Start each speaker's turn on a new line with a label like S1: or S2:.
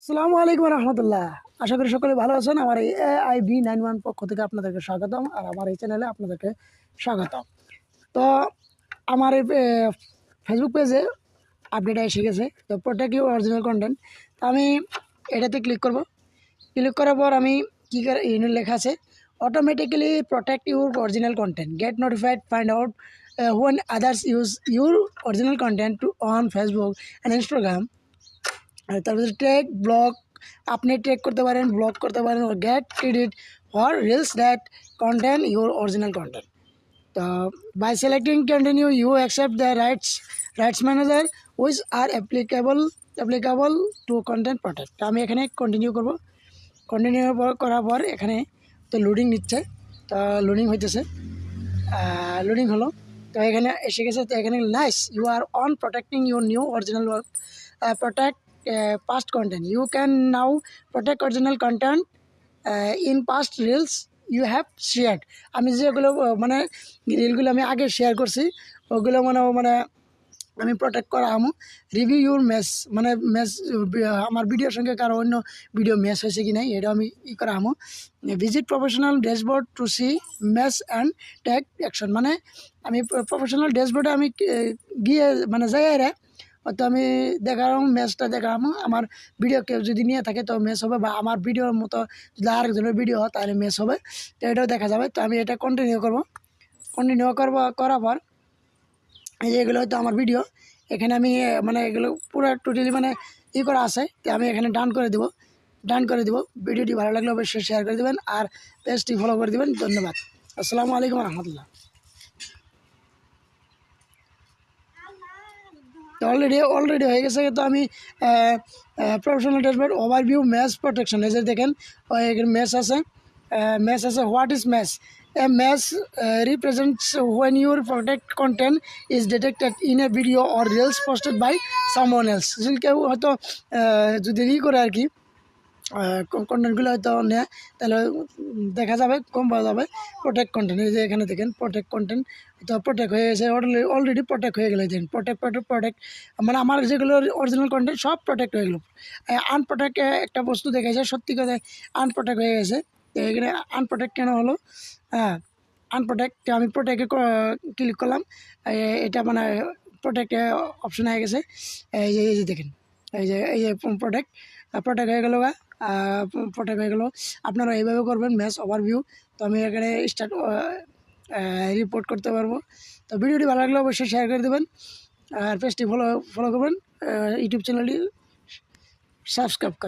S1: আসসালামু আলাইকুম রহমতুল্লাহ। আশা করি সকলে ভালো আছেন। আমার এই AIB91 পক্ষ থেকে আপনাদেরকে স্বাগতম, আর আমার এই চ্যানেলে আপনাদেরকে স্বাগতম। তো আমার এই ফেসবুক পেজে আপডেট এসে গেছে, তো প্রোটেক্ট ইউর অরিজিনাল কন্টেন্ট। তো আমি এটাতে ক্লিক করব। ক্লিক করার পর আমি কী করে ইউনিট লেখা আছে, automatically protect your original content, get notified, find out when others use your original content to on Facebook and Instagram। আর তারপরে ট্র্যাক ব্লগ, আপনি ট্র্যাক করতে পারেন, ব্লগ করতে পারেন, ও get credit for reels that content your original content. তো by selecting continue you accept the rights manager which are applicable to content protect. তো আমি এখানে কন্টিনিউ করব। কন্টিনিউ করার পর এখানে তো লোডিং নিচ্ছে, তো লোডিং হইতেছে, লোডিং হলো। তো এখানে এসে গেছে। তো এখানে nice, you are on protecting your new original work, protect past content. You can now protect original content in past reels you have shared। আমি যেগুলো মানে রিলগুলো আমি আগে শেয়ার করছি ওগুলো মানে আমি প্রোটেক্ট করা আমু। রিভিউ ইউর মেস, মানে মেস আমার ভিডিওর সঙ্গে কারো অন্য ভিডিও মেস হয়েছে কি নাই এটা আমি করা আমু। Visit professional dashboard to see mess and tag action, মানে আমি প্রফেশনাল ড্যাশবোর্ডে আমি গিয়ে মানে যাই রে, তো আমি দেখালাম ম্যাচটা, দেখালাম আমার ভিডিও কেউ যদি নিয়ে থাকে তো ম্যাচ হবে, বা আমার ভিডিওর মতো যদি আরেকজনের ভিডিও হয় তাহলে ম্যাচ হবে, তো এটাও দেখা যাবে। তো আমি এটা কন্টিনিউ করার পর এই যে এগুলো হয়তো আমার ভিডিও, এখানে আমি মানে এগুলো পুরো টোটালি মানে করা আছে। তো আমি এখানে ডান করে দেবো। ভিডিওটি ভালো লাগলে অবশ্যই শেয়ার করে দেবেন, আর পেজটি ফলো করে দেবেন। ধন্যবাদ। আসসালামু আলাইকুম রহমতুল্লাহ। তো অলরেডি হয়ে গেছে। তো আমি professional dashboard overview match protection, এই যে দেখেন এখানে ম্যাচ আছে what is match. A match represents when your protect content is detected in a video or reels posted by someone else। যদি কেউ হয়তো যদি করে আর কি কন্টেন্টগুলো হয়তো নেয় তাহলে দেখা যাবে, কম পাওয়া যাবে প্রোটেক্ট কন্টেন্ট। এই যে এখানে দেখেন প্রোটেক্ট কন্টেন্ট, তো প্রোটেক্ট হয়ে গেছে, অলরেডি প্রোটেক্ট হয়ে গেলো। দেখেন প্রোটেক্ট মানে আমার যেগুলো অরিজিনাল কন্টেন্ট সব প্রোটেক্ট হয়ে গেলো। আনপ্রোটেক্ট একটা বস্তু দেখা যায়, সত্যি কথা আনপ্রোটেক্ট হয়ে গেছে। তো এখানে আনপ্রোটেক্ট কেন হলো? হ্যাঁ, আনপ্রোটেক্ট, আমি প্রোটেক্টে ক্লিক করলাম, এটা মানে প্রোটেক্ট অপশন হয়ে গেছে। এই যে দেখেন, এই যে প্রোটেক্ট হয়ে গেলো, প্রোটেক্ট হয়ে গেলো। আপনারা এইভাবে করবেন ম্যাচ ওভারভিউ। তো আমি এখানে স্টার্ট রিপোর্ট করতে পারবো। তো ভিডিওটি ভালো লাগলে অবশ্যই শেয়ার করে দেবেন, আর পেজটি ফলো করবেন, ইউটিউব চ্যানেলটি সাবস্ক্রাইব করবেন।